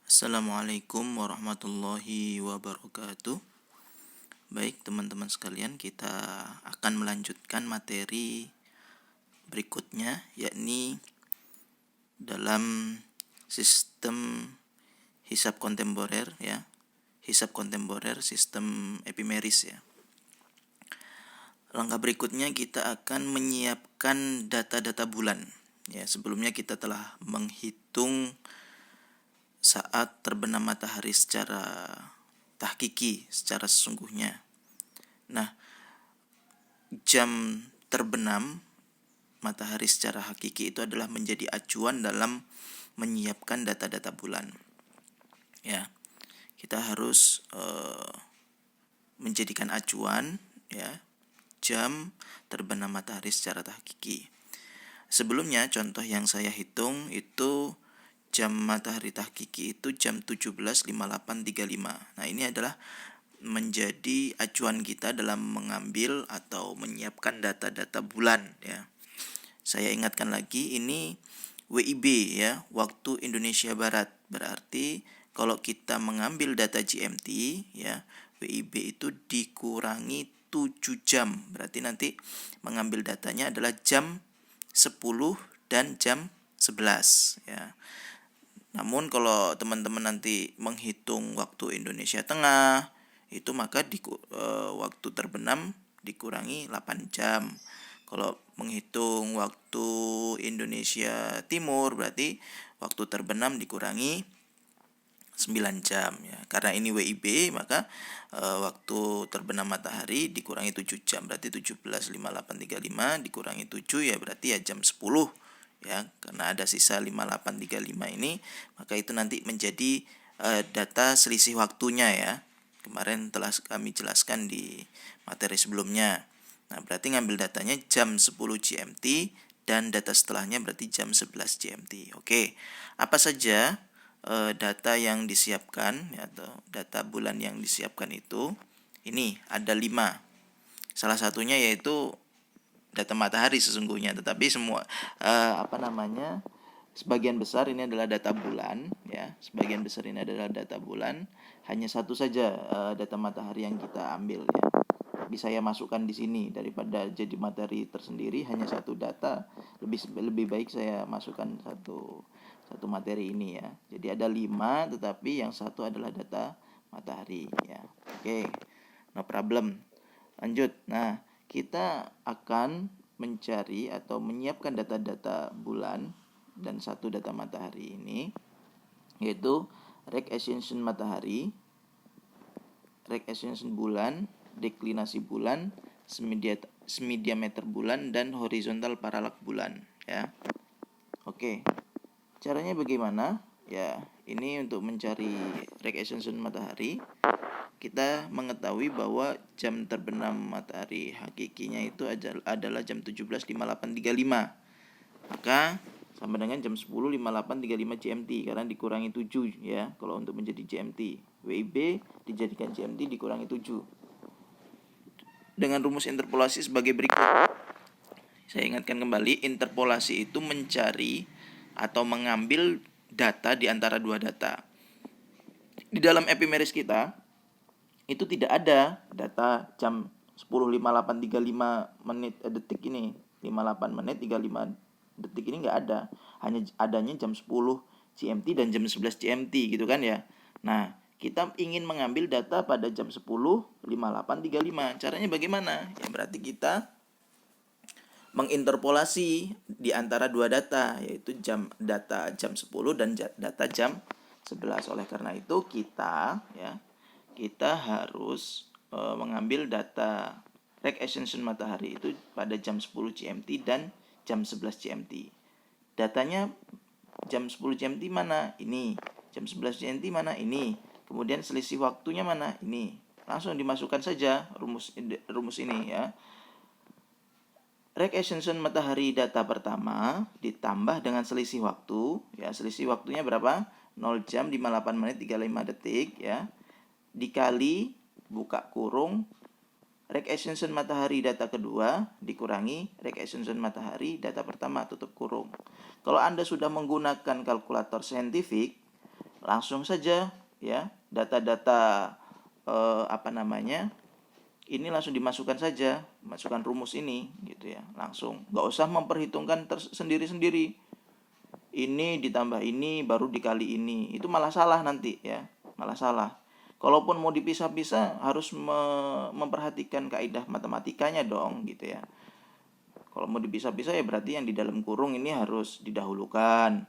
Assalamualaikum warahmatullahi wabarakatuh. Baik teman-teman sekalian, kita akan melanjutkan materi berikutnya, yakni dalam sistem hisab kontemporer ya. Hisab kontemporer sistem epimeris ya. Langkah berikutnya kita akan menyiapkan data-data bulan. Ya, sebelumnya kita telah menghitung saat terbenam matahari secara tahkiki, secara sesungguhnya. Nah, jam terbenam matahari secara hakiki itu adalah menjadi acuan dalam menyiapkan data-data bulan. Ya, kita harus menjadikan acuan ya jam terbenam matahari secara tahkiki. Sebelumnya contoh yang saya hitung itu jam matahari tahkiki itu jam 17.58.35. Nah, ini adalah menjadi acuan kita dalam mengambil atau menyiapkan data-data bulan ya. Saya ingatkan lagi, ini WIB ya, waktu Indonesia Barat. Berarti kalau kita mengambil data GMT ya, WIB itu dikurangi 7 jam. Berarti nanti mengambil datanya adalah jam 10 dan jam 11 ya. Namun kalau teman-teman nanti menghitung waktu Indonesia Tengah, itu maka waktu terbenam dikurangi 8 jam. Kalau menghitung waktu Indonesia Timur, berarti waktu terbenam dikurangi 9 jam ya. Karena ini WIB, maka waktu terbenam matahari dikurangi 7 jam. Berarti 17.58.35 dikurangi 7 ya, berarti ya jam 10 ya. Karena ada sisa 58.35 ini, maka itu nanti menjadi data selisih waktunya ya. Kemarin telah kami jelaskan di materi sebelumnya. Nah, berarti ngambil datanya jam 10 GMT dan data setelahnya berarti jam 11 GMT. Oke. Apa saja data yang disiapkan ya, atau data bulan yang disiapkan itu? Ini ada 5. Salah satunya yaitu data matahari sesungguhnya, tetapi semua sebagian besar ini adalah data bulan ya. Sebagian besar ini adalah data bulan. Hanya satu saja data matahari yang kita ambil ya. Tapi saya masukkan di sini daripada jadi materi tersendiri hanya satu data, lebih baik saya masukkan satu materi ini ya. Jadi ada 5, tetapi yang satu adalah data matahari ya. Oke. No problem. Lanjut. Nah, kita akan mencari atau menyiapkan data-data bulan dan satu data matahari ini, yaitu rek ascension matahari, rek ascension bulan, deklinasi bulan, semidiameter bulan, dan horizontal paralak bulan ya. Oke. Caranya bagaimana? Ya, ini untuk mencari rek ascension matahari, kita mengetahui bahwa jam terbenam matahari hakikinya itu adalah jam 17.58.35. Maka sama dengan jam 10.58.35 GMT karena dikurangi 7 ya kalau untuk menjadi GMT. WIB dijadikan GMT dikurangi 7. Dengan rumus interpolasi sebagai berikut. Saya ingatkan kembali, interpolasi itu mencari atau mengambil data di antara dua data. Di dalam epimeris kita itu tidak ada data jam 10.58.35 menit detik ini, 58 menit 35 detik ini nggak ada. Hanya adanya jam 10 GMT dan jam 11 GMT gitu kan ya. Nah, kita ingin mengambil data pada jam 10.58.35. Caranya bagaimana? Ya berarti kita menginterpolasi di antara dua data, yaitu data jam 10 dan data jam 11. Oleh karena itu kita harus mengambil data rek ascension matahari itu pada jam 10 GMT dan jam 11 GMT. Datanya jam 10 GMT mana? Ini. Jam 11 GMT mana? Ini. Kemudian selisih waktunya mana? Ini. Langsung dimasukkan saja rumus ini ya. Rek ascension matahari data pertama ditambah dengan selisih waktu ya. Selisih waktunya berapa? 0 jam 58 menit 35 detik ya. Dikali buka kurung rek ascension matahari data kedua dikurangi rek ascension matahari data pertama tutup kurung. Kalau Anda sudah menggunakan kalkulator saintifik, langsung saja ya data-data ini langsung dimasukkan saja, masukkan rumus ini gitu ya, langsung, nggak usah memperhitungkan sendiri-sendiri, ini ditambah ini baru dikali ini, itu malah salah nanti ya, malah salah. Kalaupun mau dipisah-pisah harus memperhatikan kaidah matematikanya dong gitu ya. Kalau mau dipisah-pisah ya berarti yang di dalam kurung ini harus didahulukan.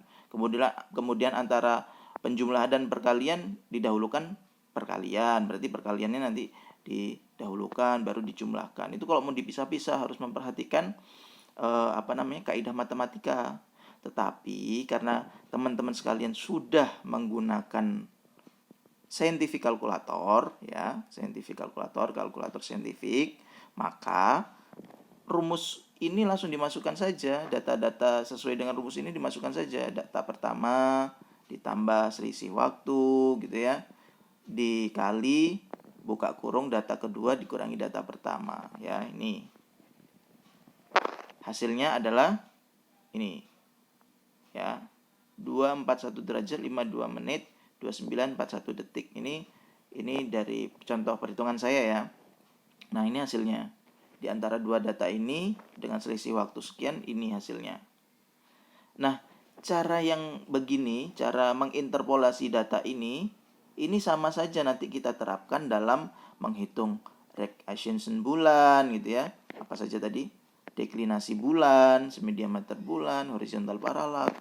Kemudian antara penjumlahan dan perkalian didahulukan perkalian. Berarti perkaliannya nanti didahulukan baru dijumlahkan. Itu kalau mau dipisah-pisah harus memperhatikan kaidah matematika. Tetapi karena teman-teman sekalian sudah menggunakan scientific calculator ya, kalkulator saintifik, maka rumus ini langsung dimasukkan saja, data-data sesuai dengan rumus ini dimasukkan saja, data pertama ditambah selisih waktu gitu ya, dikali buka kurung data kedua dikurangi data pertama ya. Ini hasilnya adalah ini ya, 241 derajat 52 menit 2941 detik. Ini dari contoh perhitungan saya ya. Nah, ini hasilnya. Di antara dua data ini dengan selisih waktu sekian, ini hasilnya. Nah, cara yang begini, cara menginterpolasi data ini sama saja nanti kita terapkan dalam menghitung rate ascension bulan gitu ya. Apa saja tadi? Deklinasi bulan, semi-diameter bulan, horizontal parallax.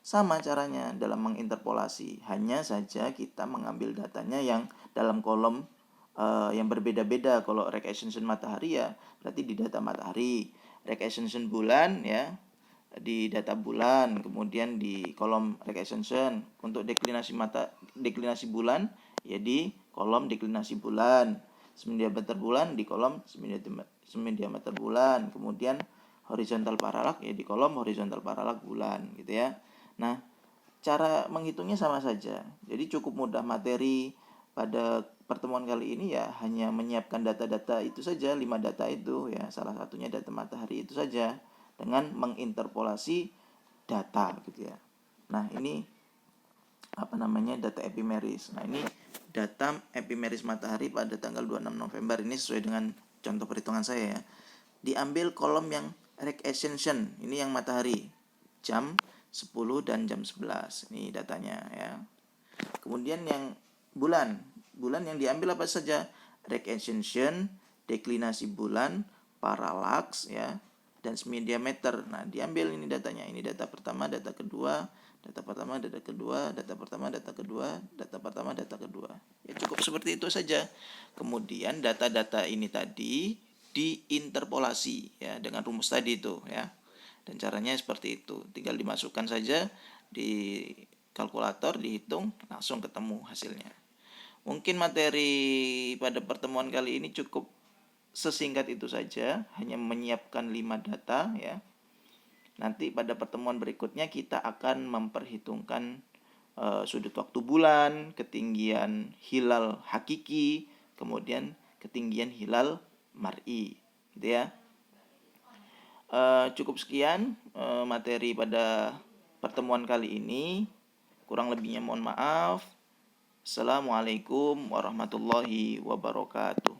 Sama caranya dalam menginterpolasi. Hanya saja kita mengambil datanya yang dalam kolom yang berbeda-beda. Kalau rate ascension matahari ya berarti di data matahari, rate ascension bulan ya di data bulan, kemudian di kolom rate ascension. Untuk deklinasi bulan ya di kolom deklinasi bulan, semi-diameter bulan di kolom semi-diameter bulan, kemudian horizontal parallax ya di kolom horizontal parallax bulan gitu ya. Nah, cara menghitungnya sama saja. Jadi cukup mudah. Materi pada pertemuan kali ini ya hanya menyiapkan data-data itu saja, 5 data itu ya, salah satunya data matahari itu saja dengan menginterpolasi data gitu ya. Nah, ini data epimeris. Nah, ini data epimeris matahari pada tanggal 26 November ini sesuai dengan contoh perhitungan saya ya. Diambil kolom yang rate ascension, ini yang matahari, jam 10 dan jam 11. Ini datanya ya. Kemudian yang bulan yang diambil apa saja? Rate ascension, deklinasi bulan, parallax ya, dan semi-diameter. Nah, diambil ini datanya. Ini data pertama, data kedua, data pertama, data kedua, data pertama, data kedua, data pertama, data kedua. Ya cukup seperti itu saja. Kemudian data-data ini tadi diinterpolasi ya dengan rumus tadi itu ya. Dan caranya seperti itu. Tinggal dimasukkan saja di kalkulator, dihitung, langsung ketemu hasilnya. Mungkin materi pada pertemuan kali ini cukup sesingkat itu saja, hanya menyiapkan 5 data ya. Nanti pada pertemuan berikutnya kita akan memperhitungkan sudut waktu bulan, ketinggian hilal hakiki, kemudian ketinggian hilal mar'i gitu ya. Cukup sekian materi pada pertemuan kali ini. Kurang lebihnya mohon maaf. Assalamualaikum warahmatullahi wabarakatuh.